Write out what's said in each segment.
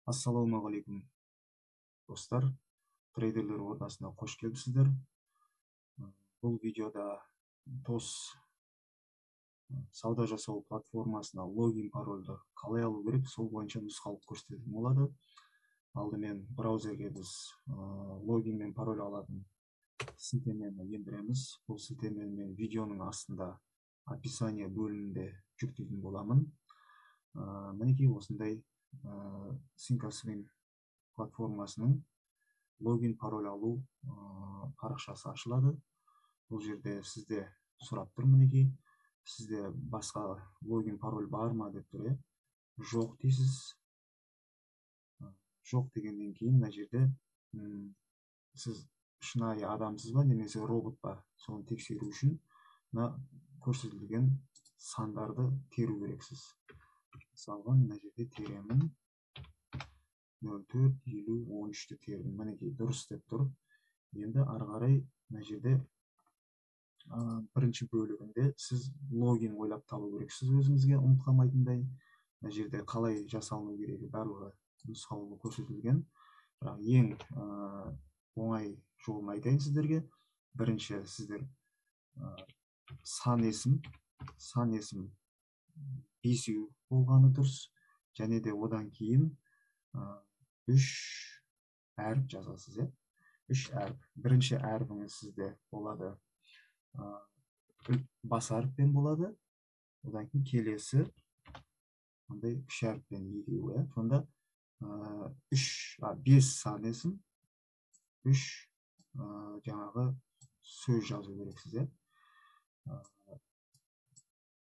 Ассалаумағалейкум достар, трейдерлер ортасына қош келіпсіздер. Бұл видеода TOS сауда жасау платформасына логин парольді қалай алу керек, сол бойынша нұсқалық көрсететін болады. Алдымен браузерге біз логин мен пароль алатын сілтемені ендіреміз. Бұл сілтемені мен видеоның астында описание бөлімінде жүктейтін боламын. Мінекей осындай Thinkorswim платформасының логин пароль алу парақшасы ашылады. Бұл жерде сізде сұрап тұр, мінекей сізде басқа логин пароль бар ма деп тұр. Жоқ дейсіз. Жоқ дегеннен кейін мына жерде сіз шынайы адамсыз ба немесе робот па, соны тексеру үшін мына көрсетілген сандарды теру керексіз. Мысалға мына жерде теремін 04 50 13-ті тердім. Мінекей дұрыс деп тұр. Енді ары қарай мына жерде бірінші бөлігінде сіз логин ойлап табу керексіз өзіңізге ұмытқамайтындай. Мына жерде қалай жасалыну керегі барлығы нұсқаулы көрсетілген. Бірақ ең оңай жолын айтайын сіздерге. Бірінші сіздер сан есім 5 болғаны дұрыс. Және де одан кейін 3 әріп жазасыз. 3 әріп. Бірінші әріпіңіз сізде болады бас әріппен болады. Одан кейін келесі 3 әріппен екеуі. Сонда 5 сан есім 3 жаңағы сөз жазу керексіз.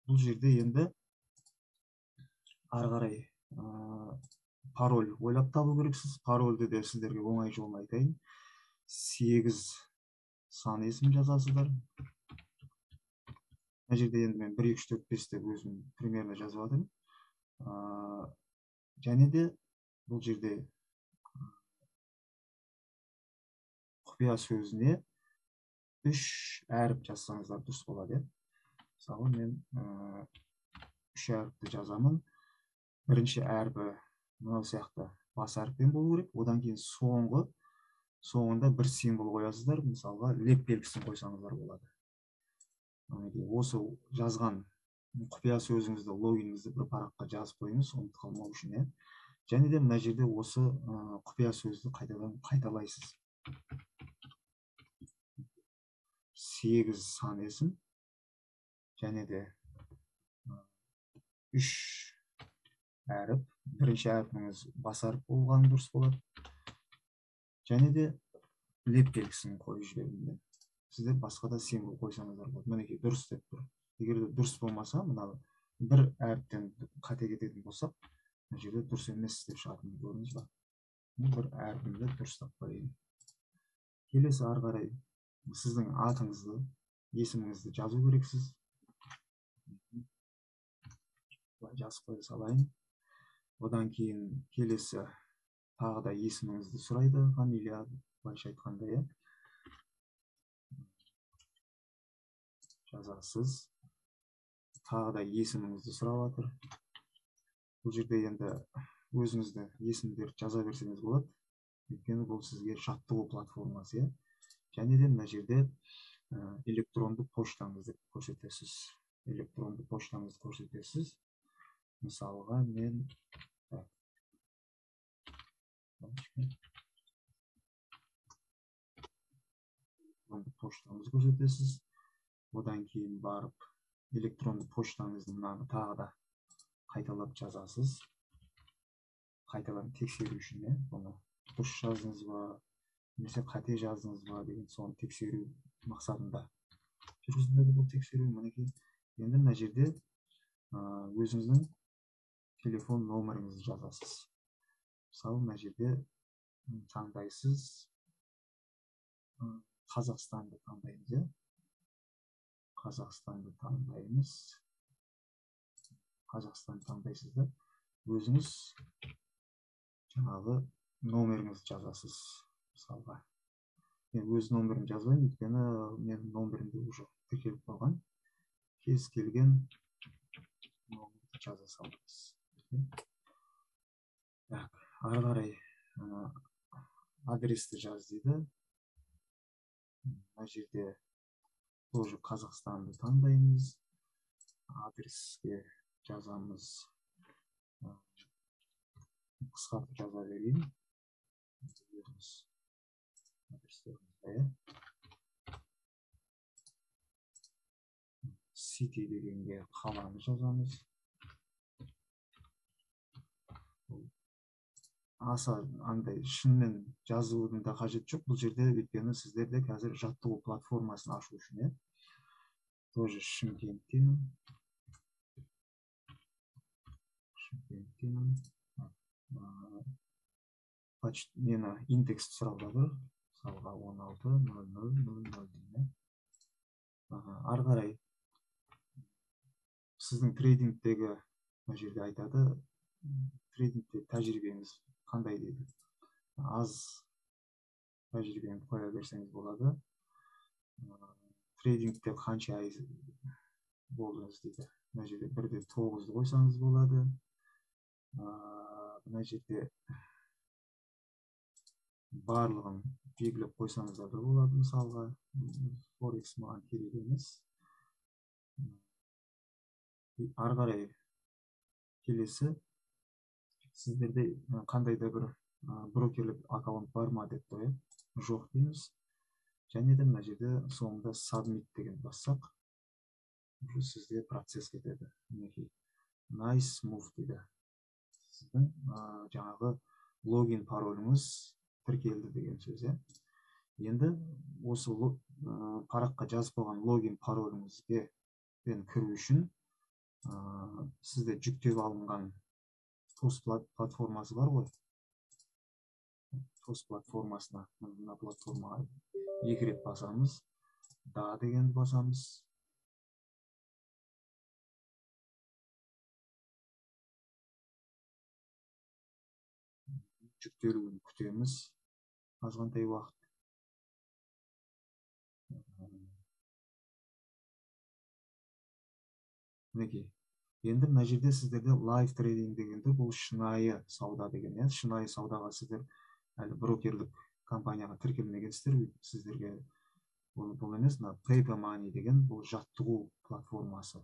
Бұл жерде енді ары қарай пароль ойлап табу керексіз. Парольді де сіздерге оңай жолын айтайын. 8 сан есім жазасыздар. Мына жерде енді мен 1 2 3 4 5 деп өзім примерно жазып жатырмын. Және де бұл жерде құпия сөзіне 3 әріп жазсаңыздар дұрыс болады. Мысалы мен 3 әріпті жазамын. Бірінші әріпі мынау сияқты бас әріппен болу керек. Одан кейін соңында бір символ қоясыздар. Мысалға леп белгісін қойсаңыздар болады. Осы жазған құпия сөзіңізді, логиніңізді бір параққа жазып қойыңыз, ұмытып қалмау үшін. Және де мына жерде осы құпия сөзді қайтадан қайталайсыз. 8 сан есім және де 3 әріп. Бірінші әріпіңіз бас әріп болғаны дұрыс болады. Және де леп белгісін қойып жібердім. Сіздер басқа да символ қойсаңыздар болады. Мінекей дұрыс деп тұр. Егер де дұрыс болмаса, мына бір әріптен қате кететін болсақ, мына жерде дұрыс емес деп шығатын көрдіңіз ба? Бір әріпімді дұрыстап қояйын. Келесі ары қарай сіздің атыңызды, есіміңізді жазу керексіз. Жазып қоя салайын. Одан кейін келесі тағы да есіміңізді сұрайды. Фамилия, былайша айтқанда, жазасыз. Тағы да есіміңізді сұрап жатыр. Бұл жерде енді өзіңізді есімдер жаза берсеңіз болады. Өйткені бұл сізге жаттығу платформасы. Және де мына жерде электронды поштаңызды көрсетесіз. Электронды поштаңызды көрсетесіз. Мысалға мен поштаңызды көрсетесіз. Одан кейін барып электронды поштаңызды тағы да қайталап жазасыз. Қайталап тексеру үшін, бұны дұрыс жаздыңыз ба, немесе қате жаздыңыз ба деген соны тексеру мақсатында жүргізіледі бұл тексеру. Мінекей енді мына жерде өзіңіздің телефон номеріңізді жазасыз. Мысалы мына жерде таңдайсыз, Қазақстанды таңдаймыз. Қазақстанды таңдаймыз. Қазақстанды таңдайсыздар. Өзіңіз жаңағы номеріңізді жазасыз. Мысалға мен өз номерімді жазбаймын, өйткені мен номерімде уже тіркеліп қойған. Кез келген номерді жаза саламыз. ары қарай адресті жаз дейді. Мына жерде тоже Қазақстанды таңдаймыз. Адреске жазамыз. Қысқартып жаза берейін. City дегенге қаланы жазамыз. Аса андай шынымен жазудың да қажет жоқ бұл жерде, өйткені сіздерде қазір жаттығу платформасын ашу үшін, тоже Шымкенттен мені индексті сұрап жатыр. Мысалға 16.00.00 ары қарай сіздің трейдингтегі мына жерде айтады, трейдингте тәжірибеңіз қандай дейді. Аз тәжірибені қоя берсеңіз болады. Трейдингте қанша ай болдыңыз дейді. Мына жерде 1-9 қойсаңыз болады. Мына жерде барлығын белгілеп қойсаңыздар да болады. Мысалға Forex маған керек емес. Ары қарай келесі сіздерде қандай да бір брокерлік аккаунт бар ма деп қояйық. Жоқ дейміз. Және де мына жерде соңында submit деген бассақ, сізде процесс кетеді. Nice move дейді. Сіздің жаңағы логин пароліңіз тіркелді деген сөз. Енді осы параққа жазып қойған логин пароліңізге кіру үшін сізде жүктеп алынған TOS платформасы бар ғой. TOS платформасына, мына платформаға 2 рет басамыз. Да дегенді басамыз. Жүктелуін күтеміз. Азғантай уақыт. Мінекей. Енді мына жерде сіздерде лайв трейдинг дегенді, бұл шынайы сауда деген. Шынайы саудаға сіздер әлі брокерлік компанияға тіркелмегенсіздер, сіздерге бұл емес, Paper Money деген бұл жаттығу платформасы.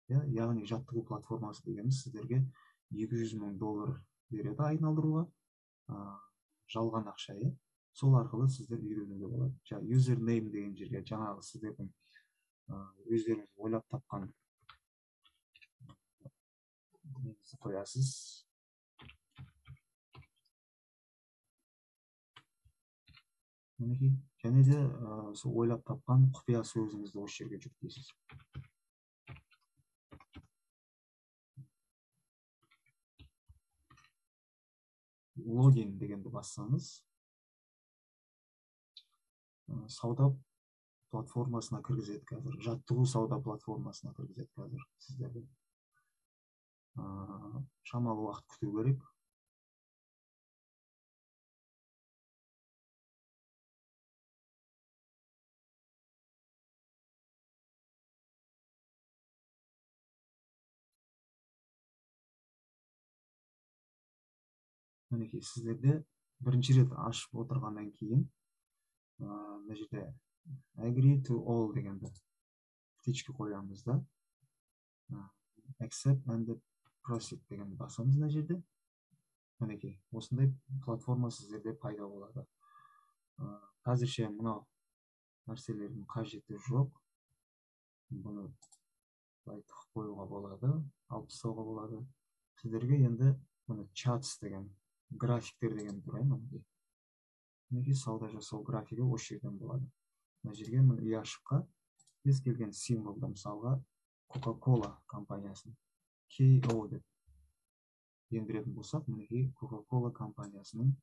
Яғни жаттығу платформасы дегеніміз сіздерге $200,000 береді айналдыруға, жалған ақша. Сол арқылы сіздер үйренуге болады. Username деген жерге жаңағы сіздердің өздеріңіз ойлап тапқан қоясыз. Және де ойлап тапқан құпия сөзіңізді осы жерге жүктейсіз. Логин дегенді бассаңыз, сауда платформасына кіргізеді қазір. Жаттығу сауда платформасына кіргізеді қазір сіздерді. Шамалы уақыт күту керек. Мінекей сіздерде бірінші рет ашып отырғаннан кейін мына жерде agree to all дегенді птичка қоямыз да. Accept and proceed дегенді басамыз мына жерде. Мінекей осындай платформа сіздерде пайда болады. Қазірше мынау нәрселердің қажеті жоқ. Бұны айтып қоюға болады, алып тастауға болады. Сіздерге енді бұны chats деген графиктер деген тұрайын. Мінекей сауда жасау графигі осы жерден болады. Мына жерге ұяшыққа кез келген символды, мысалға Coca-Cola компаниясын KO деп ендіретін болсақ, мінекей Coca-Cola компаниясының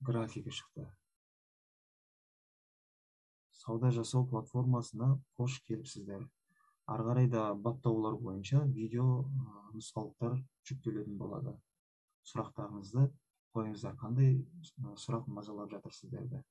графигі шықты. Сауда жасау платформасына қош келіпсіздер. Ары қарай да баптаулар бойынша видео нұсқаулықтар жүктелетін болады. Сұрақтарыңызды қойыңыздар, қандай сұрақ мазалап жатыр сіздерді.